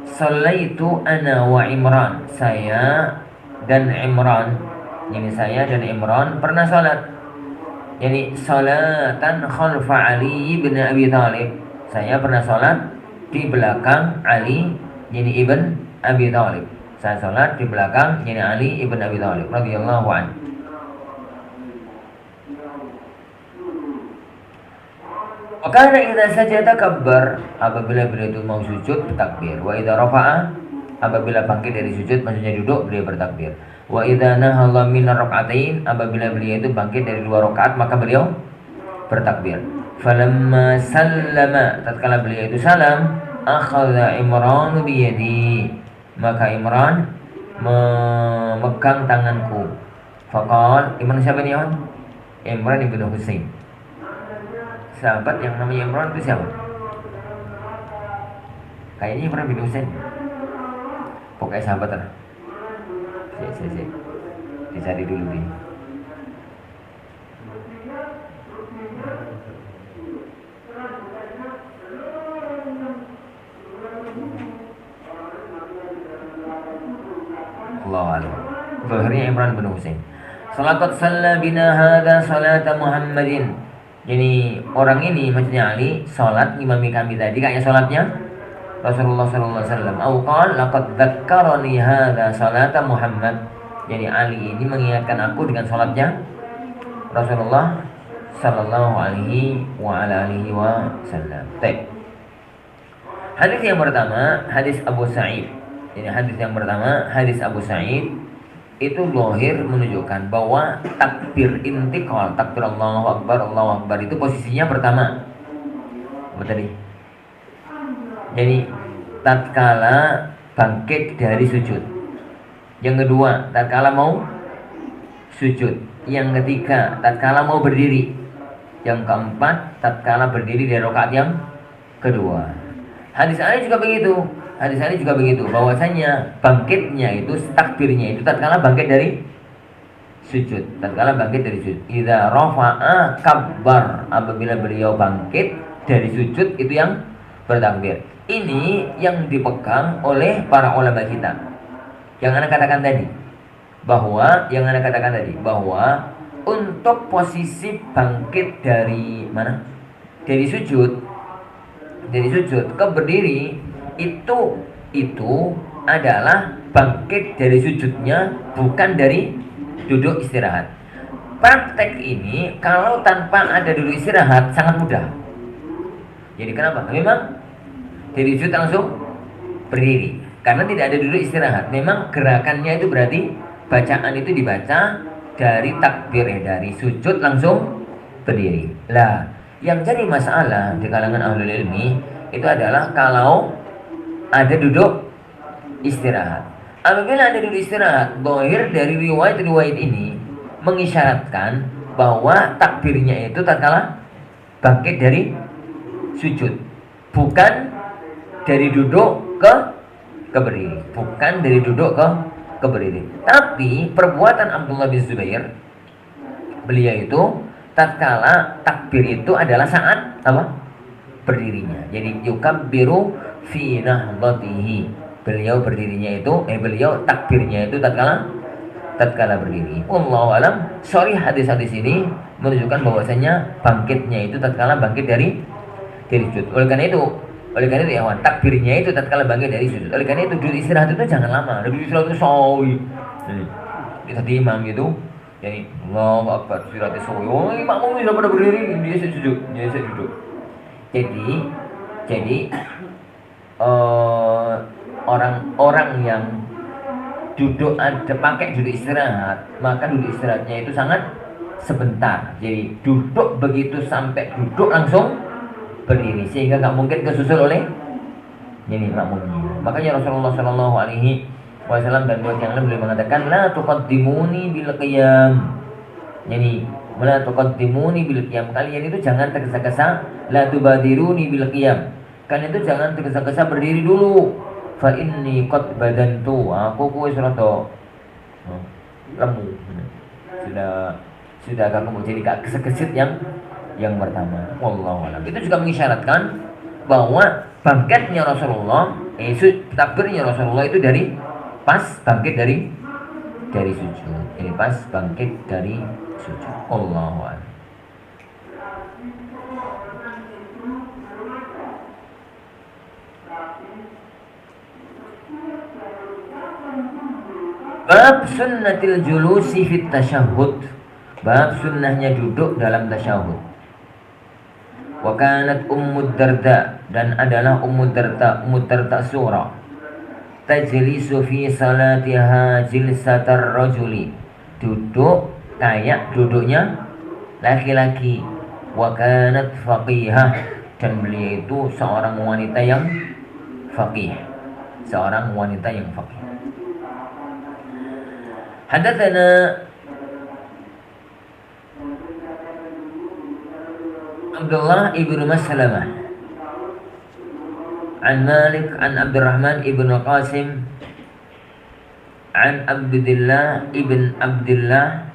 sallaitu ana wa Imran. Saya dan Imran, pernah salat. Yani salatan khalfa Ali bin Abi Thalib. Saya pernah salat di belakang Ali ibn Abi Thalib. Saya salat di belakang Ali ibn Abi Thalib radhiyallahu anhu. Karena idza sajada kabbar, apabila beliau itu mau sujud bertakbir. Wa idza rafa'a, apabila bangkit dari sujud maksudnya duduk, beliau bertakbir. Wa idza nahalla min rak'atain, apabila beliau itu bangkit dari 2 rakaat maka beliau bertakbir. Falamma sallama, tatkala beliau itu salam, akhadha Imran bi yadi, maka Imran memegang tanganku. Faqal, Imran siapa nih, Imran ibnu Husain. Sahabat yang namanya Imran itu siapa? Kayaknya Imran bin Husain. Pokoknya sahabat lah. Dicari dulu nih. Allahu a'lam. Zahirnya Imran bin Husain. Salatat salla bina hadza salata Muhammadin. Jadi orang ini maksudnya Ali salat ngimami kami tadi kayaknya salatnya Rasulullah sallallahu alaihi wasallam. Au qala laqad dzakkarani hadza salata Muhammad. Jadi Ali ini mengingatkan aku dengan salatnya Rasulullah sallallahu alaihi wa ala alihi wasallam. Baik. Hadis yang pertama, hadis Abu Sa'id. Jadi hadis yang pertama, hadis Abu Sa'id itu zahir menunjukkan bahwa takbir intiqal, takbir Allahu Akbar itu posisinya pertama. Apa tadi? Jadi tatkala bangkit dari sujud. Yang kedua, tatkala mau sujud. Yang ketiga, tatkala mau berdiri. Yang keempat, tatkala berdiri dari rakaat yang kedua. Hadis Ali juga begitu. Bahwasanya bangkitnya itu, takbirnya itu tatkala bangkit dari sujud. Idza rafa'a kabbar, apabila beliau bangkit dari sujud itu yang bertakbir. Ini yang dipegang oleh para ulama kita. Yang Anda katakan tadi bahwa untuk posisi bangkit dari mana? Dari sujud ke berdiri itu adalah bangkit dari sujudnya, bukan dari duduk istirahat. Praktek ini kalau tanpa ada duduk istirahat sangat mudah. Jadi kenapa? Memang dari sujud langsung berdiri, karena tidak ada duduk istirahat. Memang gerakannya itu berarti bacaan itu dibaca dari takbir, dari sujud langsung berdiri. Lah, yang jadi masalah di kalangan ahlul ilmi itu adalah kalau ada duduk istirahat. Apabila ada duduk istirahat, zahir dari riwayat ini mengisyaratkan bahwa takbirnya itu tatkala bangkit dari sujud, bukan dari duduk ke berdiri, Tapi perbuatan Abdullah bin Zubair, beliau itu tatkala takbir itu adalah saat apa? Berdirinya. Jadi yukabbiru fi nahdatihi. Beliau takbirnya itu tatkala berdiri. Wallahu alam. Sorry, hadis ini menunjukkan bahwasanya bangkitnya itu tatkala bangkit dari sujud. Oleh karena itu ya, takbirnya itu tatkala bangkit dari sujud. Oleh karena itu duduk istirahat itu jangan lama. Duduk istirahat itu sawi. Kita di imam gitu. Jadi Allahu Akbar, istirahat sawi. Oh, imam bisa pada berdiri, dia sujud. Jadi orang-orang yang pakai duduk istirahat, maka duduk istirahatnya itu sangat sebentar. Jadi duduk begitu sampai duduk langsung berdiri, sehingga nggak mungkin kesusul oleh makmumnya. Makanya Rasulullah Shallallahu Alaihi Wasallam dan buat yang lain beliau mengatakan la tuqaddimuni bil qiyam. Jadi la tuqaddimuni bil qiyam. Kalian itu jangan tergesa-gesa, la tubadiruni bil qiyam. Kalian itu jangan tergesa-gesa berdiri dulu. Fa inni qad badantu. Aku wis rada lemu. Sudah agak jadi gak keset yang pertama. Wallahu a'lam. Itu juga mengisyaratkan bahwa bangkitnya Rasulullah, takbirnya Rasulullah itu dari pas bangkit dari sujud. Ini pas bangkit dari sujud. Allahu a'lam. Bab sunnatil julusi fit tasyahud. Bab sunnahnya duduk dalam tasyahud. Wa kanat Ummu Darda, dan adalah Ummu Darda surah, tajlisu fi salatiha jilsatar rajuli, duduk kayak duduknya laki-laki. Wa kanat faqihah, dan beliau itu seorang wanita yang faqih. Hadatsana Abdullah ibn Maslamah an Malik an Abdurrahman ibn Qasim an Abdullah ibn Abdullah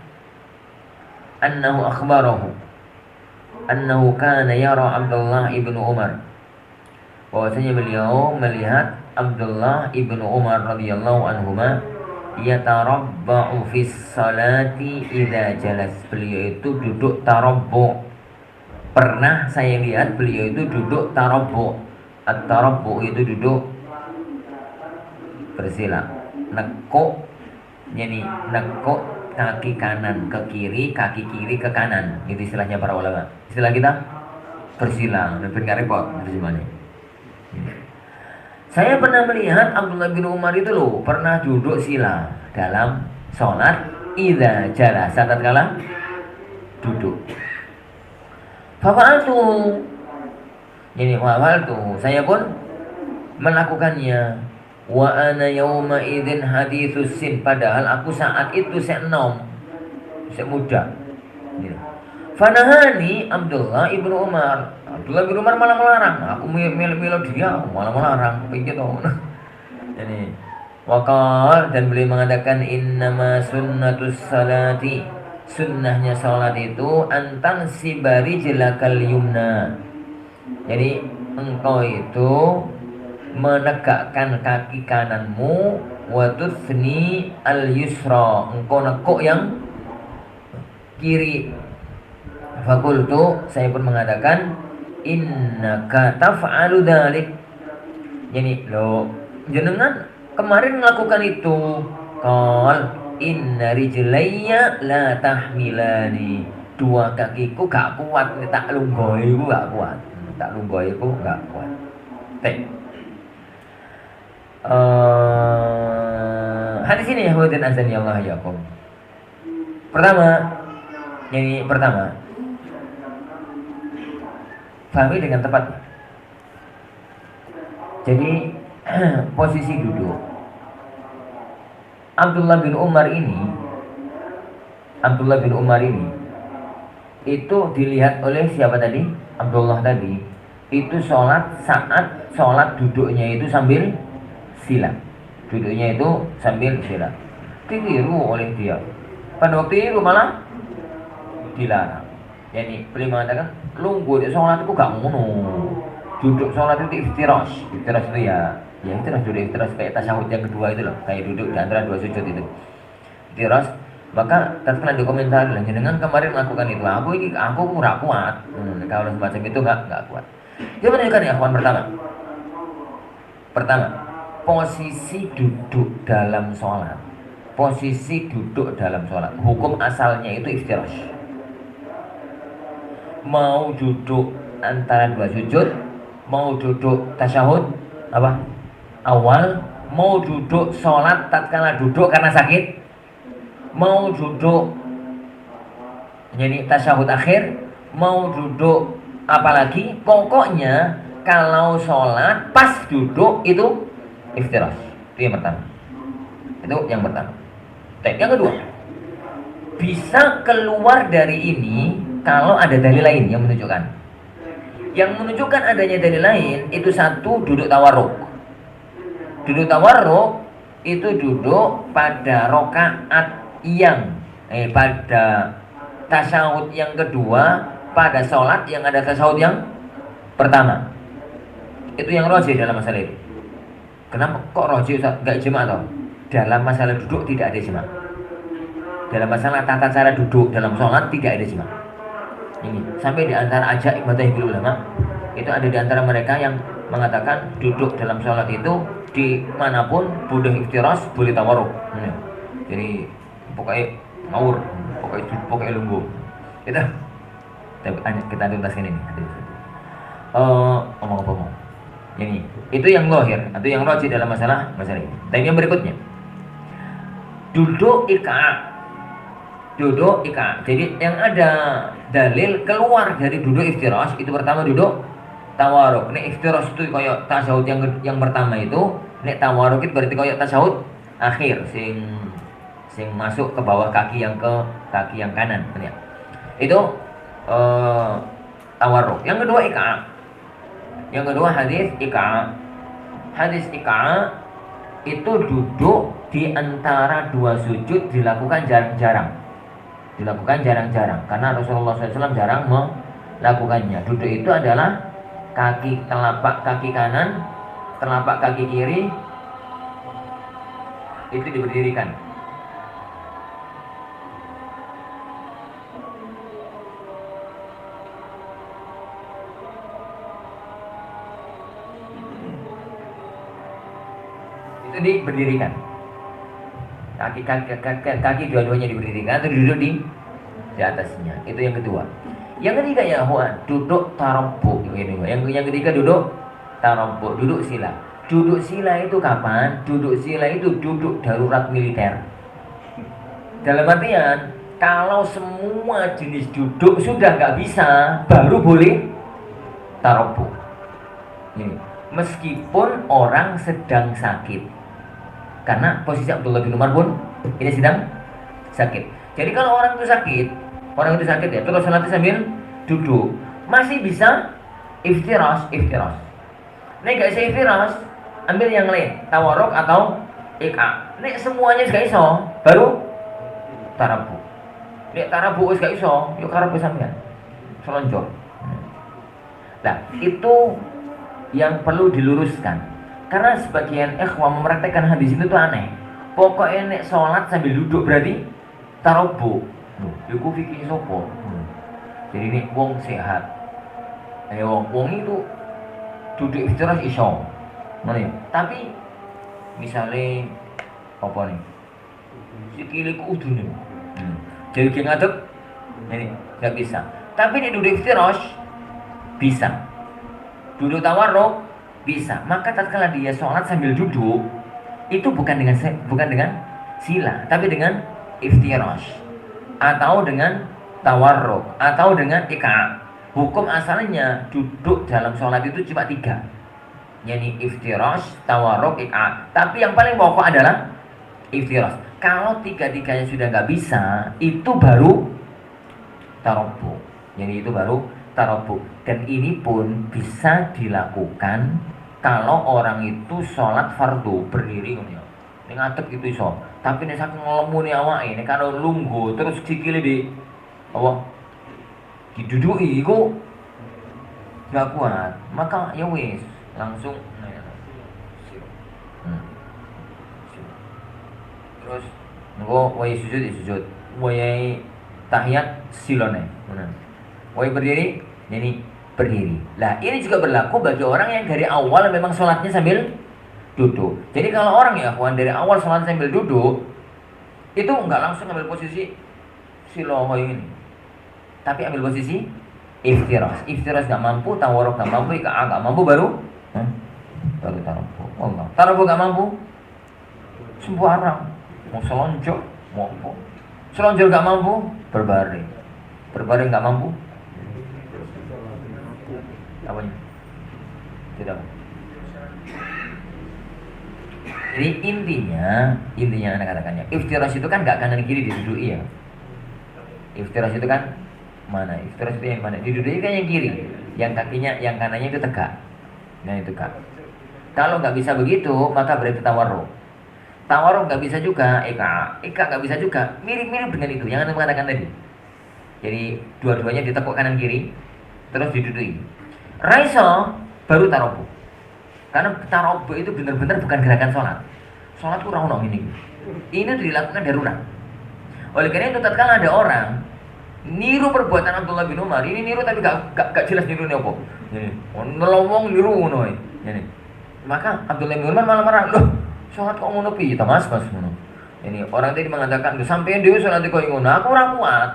annahu akhbarahu annahu kana yara Abdullah ibn Umar, bahwasanya beliau melihat Abdullah ibn Umar radhiyallahu anhuma yatarabba'u fis salati idza jalas. Beliau itu duduk tarabbu'. Pernah saya lihat beliau itu duduk tarabbu'. At-tarabbu' itu duduk bersila, nekuk, yani nekuk kaki kanan ke kiri, kaki kiri ke kanan. Itu istilahnya para ulama. Istilah kita bersila, lebih nggak repot gimana. Saya pernah melihat Abdullah bin Umar itu loh, pernah duduk sila dalam sholat idza jalasa, tatkala duduk. Fa'altu, ini fa'altu, saya pun melakukannya. Wa ana yauma idzin haditsus sin, padahal aku saat itu saya enom, saya muda. Fanahani Abdullah ibnu Umar. Abdullah bin Umar malah melarang. Aku melo dia, malah melarang. Begitu. Jadi waqal, dan beliau mengatakan innama sunnatus salati, sunnahnya salat itu antan sibari jelakal yumna. Jadi engkau itu menegakkan kaki kananmu, wa tuthni al yusra, engkau nekuk yang kiri. Fakultu, saya pun mengatakan innaka taf'alu dzalik. Jadi lo jenengan kemarin melakukan itu. Qal inna rijlayya la tahmilani, dua kakiku gak kuat, tak lungguhiku gak kuat. Hadis ini ya hadirin azani Allah yakum. Pertama, pahami dengan tepat. Jadi posisi duduk Abdullah bin Umar ini itu dilihat oleh siapa tadi? Abdullah tadi itu saat sholat duduknya itu sambil sila. Ditiru oleh dia. Pada waktu itu malah dilarang. Yani beliau mengatakan lungguh di sholat itu gak ngono. Duduk sholat itu iftirash itu ya iftirash, duduk iftirash kayak tasyahud yang kedua itu loh, kayak duduk di antara dua sujud itu iftirash. Maka tatkala di komentar dengan kemarin melakukan itu, aku kurang kuat. Kalau semacam itu gak kuat. Dia menunjukkan ya kawan. Pertama, posisi duduk dalam sholat. Hukum asalnya itu iftirash. Mau duduk antara dua sujud, mau duduk tasyahud awal, mau duduk sholat tatkala duduk karena sakit, mau duduk jadi tasyahud akhir, mau duduk apalagi, pokoknya kalau sholat pas duduk itu Iftiras. Itu yang pertama. Itu yang pertama. Yang kedua, bisa keluar dari ini kalau ada dalil lain yang menunjukkan. Yang menunjukkan adanya dalil lain itu satu, duduk tawarruk. Duduk tawarruk itu duduk pada rokaat yang pada tasyahud yang kedua pada sholat yang ada tasyahud yang pertama. Itu yang rajih dalam masalah itu. Kenapa kok rajih enggak ijma toh? Dalam masalah duduk tidak ada ijma. Dalam masalah tata cara duduk dalam sholat tidak ada ijma. Ini sampai di antara ajaib madzhabul ulama itu ada di antara mereka yang mengatakan duduk dalam sholat itu dimanapun boleh iftiras, boleh tawarruk. Jadi pokoknya ngawur, pokoknya lungguh. Kita tuntaskan ini. Omong apa mau? Ini itu yang zahir atau yang rajih dalam masalah ini. Dan yang berikutnya duduk ika. Jadi yang ada dalil keluar dari duduk iftiras itu pertama duduk tawarruk. Nek iftiras itu kayak tasyahud yang pertama itu, nek tawarruk itu berarti kayak tasyahud akhir sing masuk ke bawah kaki yang kanan ya. Itu tawarruk. Yang kedua ika. Yang kedua hadis ika. Hadis ika itu duduk di antara dua sujud dilakukan jarang-jarang karena Rasulullah SAW jarang melakukannya. Duduk itu adalah telapak kaki kanan, telapak kaki kiri itu diberdirikan. Itu diberdirikan. Kaki dua-duanya diberdirikan atau duduk di atasnya. Itu yang kedua. Yang ketiga ya duduk tarabbu. Yang ketiga duduk tarabbu, duduk sila. Duduk sila itu kapan? Duduk sila itu duduk darurat militer. Dalam artian kalau semua jenis duduk sudah nggak bisa, baru boleh tarabbu. Ini meskipun orang sedang sakit. Karena posisi Abdullah bin Umar pun ini sedang sakit. Jadi kalau orang itu sakit ya, terus salatnya sambil duduk, masih bisa iftiras. Nek gak bisa iftiras, ambil yang lain, tawarruk atau ika. Nek semuanya gak iso, baru tarabu. Nek tarabu wis gak iso, yuk karepe sampean. Selonjor. Nah, itu yang perlu diluruskan. Karena sebagian ikhwan mempraktekkan hadis itu tuh aneh. Pokoknya nek sholat sambil duduk berarti tarobo. Iku fikih sopo. Jadi ini wong sehat. Wong itu duduk iftiras iso. Mana? Tapi misalnya apa nih? Sikile ku udune. Jadi ki ngadeg ini enggak bisa. Tapi nek duduk iftiras bisa. Duduk tawarruk bisa. Maka tatkala dia sholat sambil duduk itu bukan dengan sila, tapi dengan iftiras atau dengan tawarruk atau dengan ika. Hukum asalnya duduk dalam sholat itu cuma 3, yakni iftiras, tawarruk, ika. Tapi yang paling pokok adalah iftiras. Kalau 3-3-nya sudah nggak bisa, itu baru tarabbu. Jadi itu baru tarabbu. Dan ini pun bisa dilakukan kalau orang itu sholat fardu berdiri ngono. Ning ngadeg itu iso. Tapi nek saking ngelemune awake, nek karo lungguh terus sikile di apa? Diduduki iku gak kuat. Maka ya wis, langsung terus engko wae sujud, wae tahiyat silone. Wae berdiri, jadi berdiri. Lah ini juga berlaku bagi orang yang dari awal memang sholatnya sambil duduk. Jadi kalau orang ya kawan dari awal sholat sambil duduk itu enggak langsung ambil posisi silo ini, tapi ambil posisi iftiras. Iftiras nggak mampu, tawarruk nggak mampu, ika nggak mampu, baru taruh. Oh enggak, taruh nggak mampu, sembarang mau selonjor, mau apa? Selonjor nggak mampu, berbaring nggak mampu. Apanya? Tidak. Jadi intinya anak katakannya, iftirash itu kan nggak kanan kiri didudui ya. Iftirash itu kan mana? Iftirash itu yang mana? Didudui kan yang kiri, yang kakinya, yang kanannya itu tegak. Nah itu kak. Kalau nggak bisa begitu, maka berarti tawarruk. Tawarruk nggak bisa juga, ika nggak bisa juga. Mirip-mirip dengan itu yang anda mengatakan tadi. Jadi dua-duanya ditekuk kanan kiri, terus didudui. Raiso baru tarobu. Karena tarobu itu benar-benar bukan gerakan sholat. Sholat kurang ini. Ini tuh dilakukan darurat. Oleh karena itu tatkala ada orang niru perbuatan Abdullah bin Umar, ini niru tapi gak jelas niru apa. Ini nelomong niru ngono ini. Maka Abdullah bin Umar malah marah, "Loh, sholat kok ngono piye ta Mas ngono." Ini orang tadi mengatakan, "Sampeyan dhewe sholat kok ngono, aku ora kuat."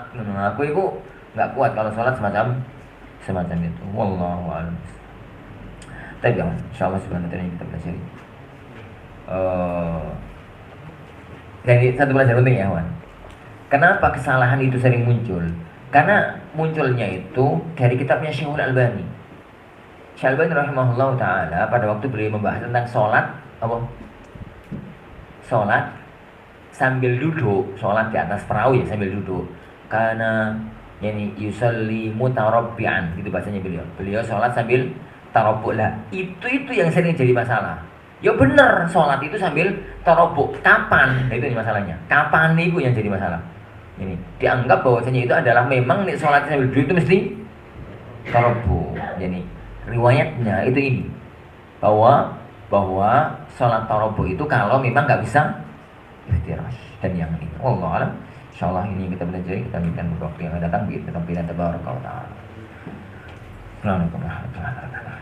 Aku itu enggak kuat kalau sholat semacam itu. Wallahu a'lam. Tapi ya, insyaallah subhanahu wa ta'ala kita belajar. Jadi satu pelajaran penting ya, Wan. Kenapa kesalahan itu sering muncul? Karena munculnya itu dari kitabnya Syekhul Albani. Syekh Albani rahimahullah ta'ala pada waktu beliau membahas tentang sholat apa? Sholat sambil duduk, sholat di atas perahu ya sambil duduk. Karena yani yusalli mutarabbi'an gitu bahasanya beliau. Beliau sholat sambil tarabbu' lah. Itu yang sering jadi masalah. Ya bener sholat itu sambil tarabbu'. Kapan? Nah, itu masalahnya. Kapan itu yang jadi masalah? Ini dianggap bahwasanya itu adalah memang nih sholat sambil duduk itu mesti tarabbu'. Jadi riwayatnya itu ini bahwa sholat tarabbu' itu kalau memang nggak bisa iftirash dan yang ini. Wallahu a'lam. Insyaallah ini kita belajar, kita lanjutkan waktu yang akan datang. Kita tabaraka wa ta'ala. Assalamualaikum warahmatullahi wabarakatuh.